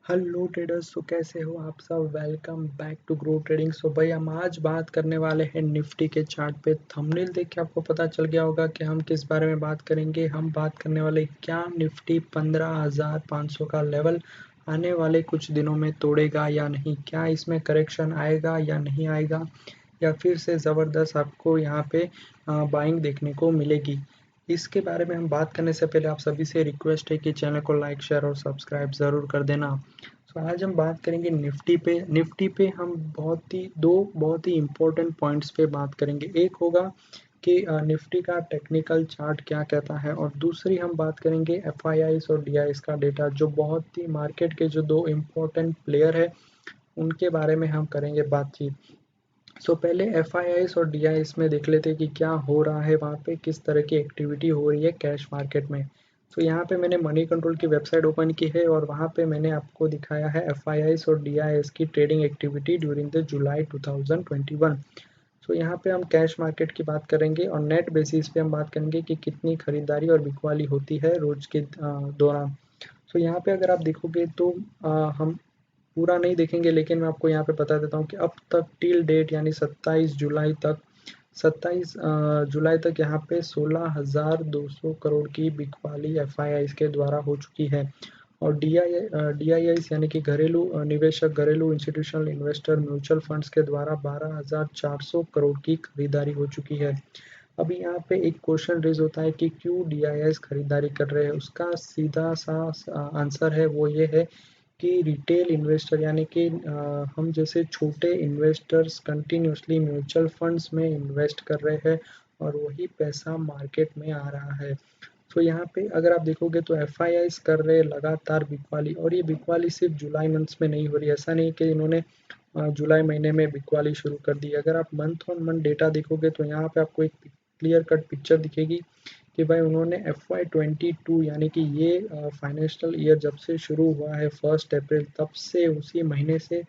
Hello traders. तो कैसे हो आप सब? Welcome back to Grow Trading. So भाई हम आज बात करने वाले हैं निफ्टी के चार्ट पे। थंबनेल देख के आपको पता चल गया होगा कि हम किस बारे में बात करेंगे। हम बात करने वाले क्या निफ्टी 15,500 का लेवल आने वाले कुछ दिनों में तोड़ेगा या नहीं, क्या इसमें करेक्शन आएगा या नहीं आएगा, या फिर से ज़बरदस्त आपको यहाँ पे बाइंग देखने को मिलेगी। इसके बारे में हम बात करने से पहले आप सभी से रिक्वेस्ट है कि चैनल को लाइक शेयर और सब्सक्राइब ज़रूर कर देना। तो आज हम बात करेंगे निफ्टी पे हम बहुत ही इम्पोर्टेंट पॉइंट्स पे बात करेंगे। एक होगा कि निफ्टी का टेक्निकल चार्ट क्या कहता है, और दूसरी हम बात करेंगे एफआईआईस और डीआईएस का डेटा, जो बहुत ही मार्केट के जो दो इम्पोर्टेंट प्लेयर है उनके बारे में हम करेंगे बातचीत। पहले एफआईआईस और डीआईएस में देख लेते हैं कि क्या हो रहा है वहाँ पे, किस तरह की एक्टिविटी हो रही है कैश मार्केट में। यहाँ पे मैंने मनी कंट्रोल की वेबसाइट ओपन की है और वहाँ पे मैंने आपको दिखाया है एफआईआईस और डीआईएस की ट्रेडिंग एक्टिविटी ड्यूरिंग द जुलाई 2021। यहाँ पे हम कैश मार्केट की बात करेंगे और नेट बेसिस पे हम बात करेंगे कि कितनी खरीदारी और बिकवाली होती है रोज के दौरान। यहाँ पे अगर आप देखोगे तो हम पूरा नहीं देखेंगे, लेकिन मैं आपको यहाँ पे बता देता हूँ कि अब तक टिल डेट यानी 27 जुलाई तक यहाँ पे 16,200 करोड़ की बिकवाली एफआईआई के द्वारा हो चुकी है। और डीआईआईस यानी कि घरेलू निवेशक, घरेलू इंस्टीट्यूशनल इन्वेस्टर म्यूचुअल फंड्स के द्वारा 12,400 करोड़ की खरीदारी हो चुकी है। अभी यहाँ पे एक क्वेश्चन रेज होता है कि क्यों डीआईआईस खरीदारी कर रहे हैं। उसका सीधा सा आंसर है, वो ये है कि रिटेल इन्वेस्टर यानी कि हम जैसे छोटे इन्वेस्टर्स कंटिन्यूसली म्यूचुअल फंड्स में इन्वेस्ट कर रहे हैं और वही पैसा मार्केट में आ रहा है। यहाँ पे अगर आप देखोगे तो एफआईआईस कर रहे हैं लगातार बिकवाली, और ये बिकवाली सिर्फ जुलाई मंथ्स में नहीं हो रही है। ऐसा नहीं कि इन्होंने जुलाई महीने में बिकवाली शुरू कर दी। अगर आप मंथ ऑन मंथ डेटा देखोगे तो यहाँ पे आपको एक क्लियर कट पिक्चर दिखेगी कि भाई उन्होंने FY22 यानी कि ये फाइनेंशियल ईयर जब से शुरू हुआ है 1 अप्रैल, तब से उसी महीने से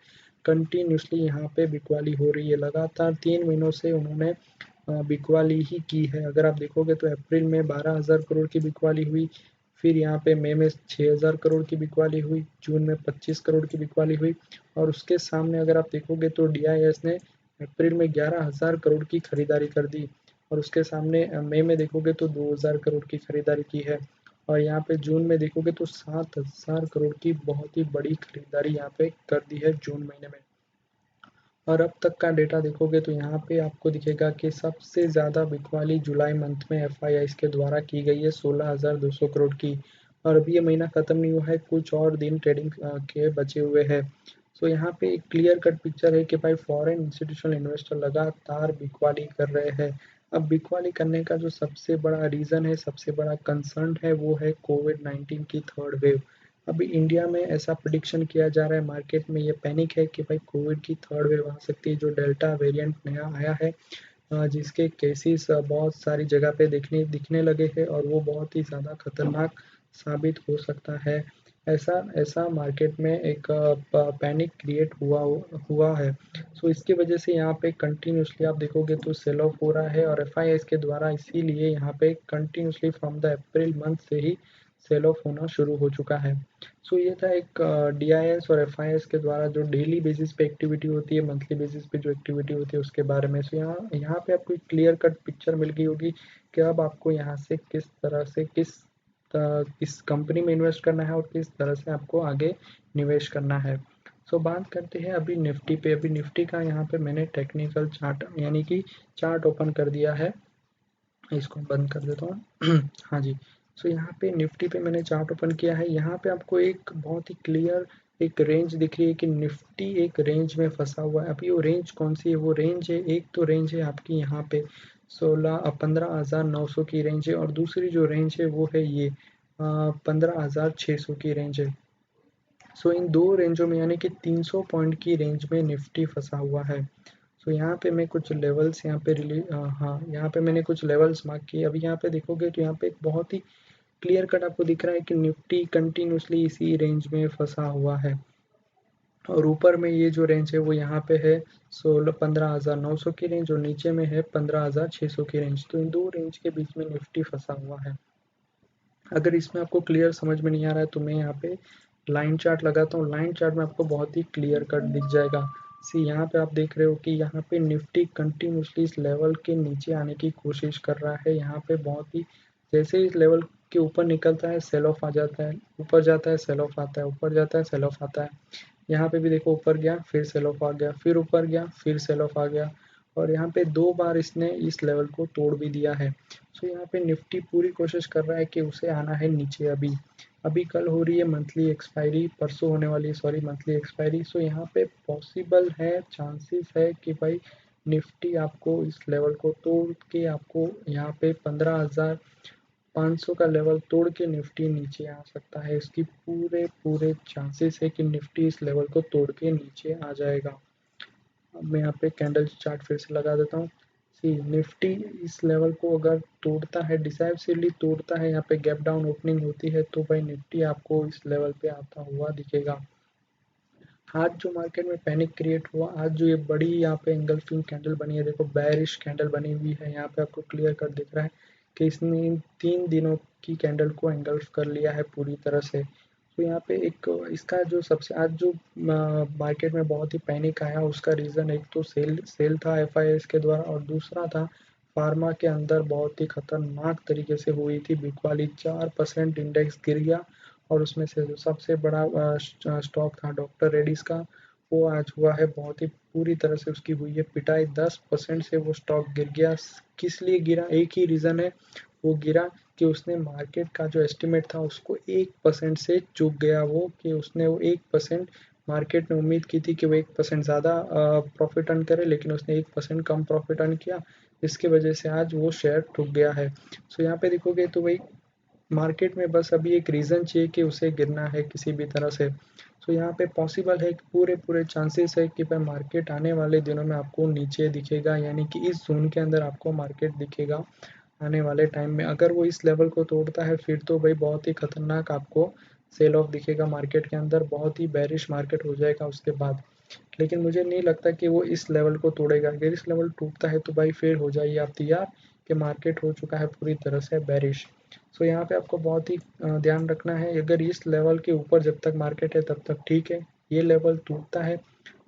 कंटिन्यूसली यहाँ पे बिकवाली हो रही है। लगातार 3 महीनों से उन्होंने बिकवाली ही की है। अगर आप देखोगे तो अप्रैल में 12,000 करोड़ की बिकवाली हुई, फिर यहाँ पे मई में 6,000 करोड़ की बिकवाली हुई, जून में 25 करोड़ की बिकवाली हुई, और उसके सामने अगर आप देखोगे तो डीआईएस ने अप्रैल में 11,000 करोड़ की खरीदारी कर दी, और उसके सामने मई में देखोगे तो 2,000 करोड़ की खरीदारी की है, और यहाँ पे जून में देखोगे तो 7,000 करोड़ की बहुत ही बड़ी खरीदारी यहाँ पे कर दी है जून महीने में। और अब तक का डेटा देखोगे तो यहाँ पे आपको दिखेगा कि सबसे ज़्यादा बिकवाली जुलाई मंथ में एफआईआई के द्वारा की गई है 16,200 करोड़ की। और अभी ये महीना ख़त्म नहीं हुआ है, कुछ और दिन ट्रेडिंग के बचे हुए हैं। यहाँ पे एक क्लियर कट पिक्चर है कि भाई फॉरेन इंस्टीट्यूशनल इन्वेस्टर लगातार बिकवाली कर रहे हैं। अब बिकवाली करने का जो सबसे बड़ा रीज़न है, सबसे बड़ा कंसर्न है, वो है कोविड-19 की थर्ड वेव। अभी इंडिया में ऐसा प्रिडिक्शन किया जा रहा है, मार्केट में ये पैनिक है कि भाई कोविड की थर्ड वेव आ सकती है। जो डेल्टा वेरिएंट नया आया है, जिसके केसेस बहुत सारी जगह पे दिखने लगे हैं और वो बहुत ही ज़्यादा खतरनाक साबित हो सकता है। ऐसा ऐसा मार्केट में एक पैनिक क्रिएट हुआ है। इसकी वजह से यहाँ पे कंटिन्यूसली आप देखोगे तो सेल ऑफ हो रहा है, और एफआईआई के द्वारा इसीलिए यहाँ पे continuously from the April month से ही सेल ऑफ होना शुरू हो चुका है। ये था एक डीआईएस और एफआईएस के द्वारा जो डेली बेसिस पे एक्टिविटी होती है, मंथली बेसिस पे जो एक्टिविटी होती है उसके बारे में। यहाँ यहाँ पे आपको एक क्लियर कट पिक्चर मिल गई होगी कि अब आपको यहाँ से किस तरह से किस कंपनी में इन्वेस्ट करना है और किस तरह से आपको आगे निवेश करना है। बात करते हैं अभी निफ्टी पे। अभी निफ्टी का यहाँ पे मैंने टेक्निकल चार्ट यानी कि चार्ट ओपन कर दिया है, इसको बंद कर देता हूँ। हाँ जी। यहाँ पे निफ्टी पे मैंने चार्ट ओपन किया है। यहाँ पे आपको एक बहुत ही क्लियर एक रेंज दिख रही है कि निफ्टी एक रेंज में फंसा हुआ है। अभी वो रेंज कौन सी है? वो रेंज है, एक तो रेंज है आपकी यहाँ पे 15,900 की रेंज है, और दूसरी जो रेंज है वो है ये 15,600 की रेंज है। इन दो रेंजों में यानी कि 300 पॉइंट की रेंज में निफ्टी फंसा हुआ है। यहाँ पे मैं कुछ लेवल्स यहाँ पे हाँ, यहाँ पे मैंने कुछ लेवल्स मार्क किए। अभी यहाँ पे देखोगे तो यहाँ पे एक बहुत ही क्लियर कट आपको दिख रहा है कि निफ्टी कंटिन्यूसली इसी रेंज में फंसा हुआ है, और ऊपर में ये जो रेंज है वो यहाँ पे है 15,900 की रेंज, और नीचे में है 15,600 की रेंज। इन दो रेंज के बीच में निफ्टी फंसा हुआ है। अगर इसमें आपको क्लियर समझ में नहीं आ रहा है तो मैं यहाँ पे लाइन चार्ट लगाता हूँ, लाइन चार्ट में आपको बहुत ही क्लियर कट दिख जाएगा। सी यहाँ पे आप देख रहे हो कि यहाँ पे निफ्टी कंटिन्यूसली इस लेवल के नीचे आने की कोशिश कर रहा है। यहाँ पे बहुत ही जैसे इस लेवल के ऊपर निकलता है सेल ऑफ आ जाता है, ऊपर जाता है सेल ऑफ आता है, ऊपर जाता है सेल ऑफ आता है। यहाँ पे भी देखो ऊपर गया फिर सेल ऑफ आ गया, फिर ऊपर गया फिर सेल ऑफ आ गया, और यहाँ पे 2 बार इसने इस लेवल को तोड़ भी दिया है। सो यहाँ पे निफ्टी पूरी कोशिश कर रहा है कि उसे आना है नीचे। अभी अभी कल हो रही है मंथली एक्सपायरी, परसों होने वाली है सॉरी मंथली एक्सपायरी। सो यहाँ पे पॉसिबल है, चांसेस है कि भाई निफ्टी आपको इस लेवल को तोड़ के आपको यहाँ पे 15,500 का लेवल तोड़ के निफ्टी नीचे आ सकता है। इसकी पूरे पूरे चांसेस है कि निफ्टी इस लेवल को तोड़ के नीचे आ जाएगा। अब मैं यहाँ पे कैंडल चार्ट फिर से लगा देता हूँ। सी निफ्टी इस लेवल को अगर तोड़ता है, डिसाइसिवली तोड़ता है, यहाँ पे गैप डाउन ओपनिंग होती है, तो भाई निफ्टी आपको इस लेवल पे आता हुआ दिखेगा। आज जो मार्केट में पैनिक क्रिएट हुआ, आज जो ये बड़ी यहाँ पे एंगल्फिंग कैंडल बनी है, देखो बेयरिश कैंडल बनी हुई है, यहाँ पे आपको क्लियर कट दिख रहा है कि इसने इन 3 दिनों की कैंडल को एंगल्फ कर लिया है पूरी तरह से। तो यहाँ पे एक इसका जो सबसे आज जो मार्केट में बहुत ही पैनिक आया, उसका रीज़न एक तो सेल सेल था एफआईआईज़ के द्वारा, और दूसरा था फार्मा के अंदर बहुत ही खतरनाक तरीके से हुई थी बिकवाली। 4% इंडेक्स गिर गया, और उसमें से जो सबसे बड़ा स्टॉक था डॉक्टर रेड्डीज का, वो आज हुआ है बहुत ही पूरी तरह से उसकी हुई है पिटाई। 10% से वो स्टॉक गिर गया। किस लिए गिरा? एक ही रीज़न है, वो गिरा कि उसने मार्केट का जो एस्टिमेट था उसको 1% से चूक गया वो, कि उसने वो 1%, मार्केट ने उम्मीद की थी कि वो 1% ज़्यादा प्रॉफिट अर्न करे, लेकिन उसने 1% कम प्रॉफिट अर्न किया। इसकी वजह से आज वो शेयर ठुक गया है। सो यहाँ पे देखोगे तो वही मार्केट में बस अभी एक रीज़न चाहिए कि उसे गिरना है किसी भी तरह से। सो यहाँ पे पॉसिबल है कि पूरे पूरे चांसेस है कि भाई मार्केट आने वाले दिनों में आपको नीचे दिखेगा, यानी कि इस जोन के अंदर आपको मार्केट दिखेगा आने वाले टाइम में। अगर वो इस लेवल को तोड़ता है फिर तो भाई बहुत ही खतरनाक आपको सेल ऑफ दिखेगा मार्केट के अंदर, बहुत ही बेरिश मार्केट हो जाएगा उसके बाद। लेकिन मुझे नहीं लगता कि वो इस लेवल को तोड़ेगा। अगर इस लेवल टूटता है तो भाई फिर हो जाइए आप तैयार कि मार्केट हो चुका है पूरी तरह से बेरिश। सो यहाँ पे आपको बहुत ही ध्यान रखना है, अगर इस लेवल के ऊपर जब तक मार्केट है तब तक ठीक है। ये लेवल टूटता है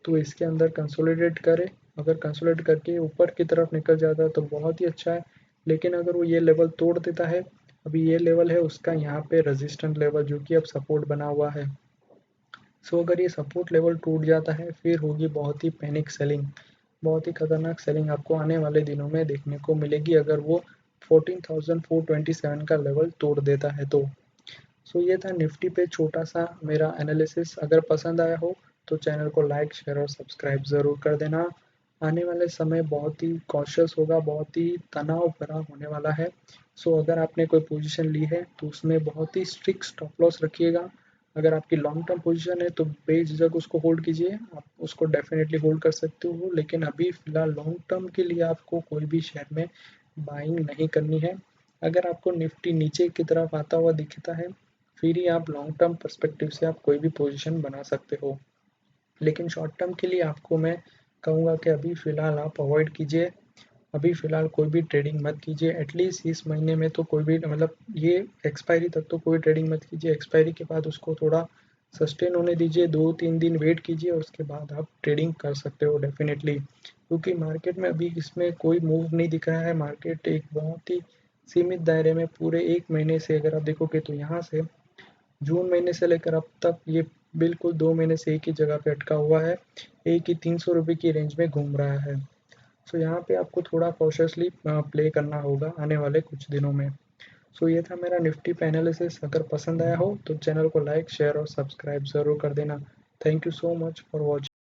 तो इसके अंदर कंसोलिडेट करे, अगर कंसोलिडेट करके ऊपर की तरफ निकल जाता है तो बहुत ही अच्छा है। लेकिन अगर वो ये लेवल तोड़ देता है, अभी ये लेवल है उसका यहाँ पे रेजिस्टेंट लेवल जो कि अब सपोर्ट बना हुआ है। सो अगर ये सपोर्ट लेवल टूट जाता है फिर होगी बहुत ही पैनिक सेलिंग, बहुत ही खतरनाक सेलिंग आपको आने वाले दिनों में देखने को मिलेगी अगर वो 14,427 का लेवल तोड़ देता है तो। सो ये था निफ्टी पे छोटा सा मेरा एनालिसिस। अगर पसंद आया हो तो चैनल को लाइक शेयर और सब्सक्राइब ज़रूर कर देना। आने वाले समय बहुत ही कॉशियस होगा, बहुत ही तनाव भरा होने वाला है। सो अगर आपने कोई पोजीशन ली है तो उसमें बहुत ही स्ट्रिक्ट स्टॉप लॉस रखिएगा। अगर आपकी लॉन्ग टर्म पोजीशन है तो बेझिझक उसको होल्ड कीजिए, आप उसको डेफिनेटली होल्ड कर सकते हो। लेकिन अभी फ़िलहाल लॉन्ग टर्म के लिए आपको कोई भी शेयर में बाइंग नहीं करनी है। अगर आपको निफ्टी नीचे की तरफ आता हुआ दिखता है फिर ही आप लॉन्ग टर्म पर्सपेक्टिव से आप कोई भी पोजीशन बना सकते हो। लेकिन शॉर्ट टर्म के लिए आपको मैं कहूँगा कि अभी फ़िलहाल आप अवॉइड कीजिए। अभी फ़िलहाल कोई भी ट्रेडिंग मत कीजिए, एटलीस्ट इस महीने में तो कोई भी मतलब ये एक्सपायरी तक तो कोई ट्रेडिंग मत कीजिए। एक्सपायरी के बाद उसको थोड़ा सस्टेन होने दीजिए, 2-3 दिन वेट कीजिए, उसके बाद आप ट्रेडिंग कर सकते हो डेफिनेटली। क्योंकि मार्केट में अभी इसमें कोई मूव नहीं दिख रहा है, मार्केट एक बहुत ही सीमित दायरे में पूरे 1 महीने से अगर आप देखोगे तो यहाँ से जून महीने से लेकर अब तक ये बिल्कुल 2 महीने से एक ही जगह पे अटका हुआ है, एक ही 300 रुपये की रेंज में घूम रहा है। सो यहाँ पे आपको थोड़ा कॉशियसली प्ले करना होगा आने वाले कुछ दिनों में। सो ये था मेरा निफ्टी पे एनालिसिस। अगर पसंद आया हो तो चैनल को लाइक शेयर और सब्सक्राइब ज़रूर कर देना। Thank you so much for watching.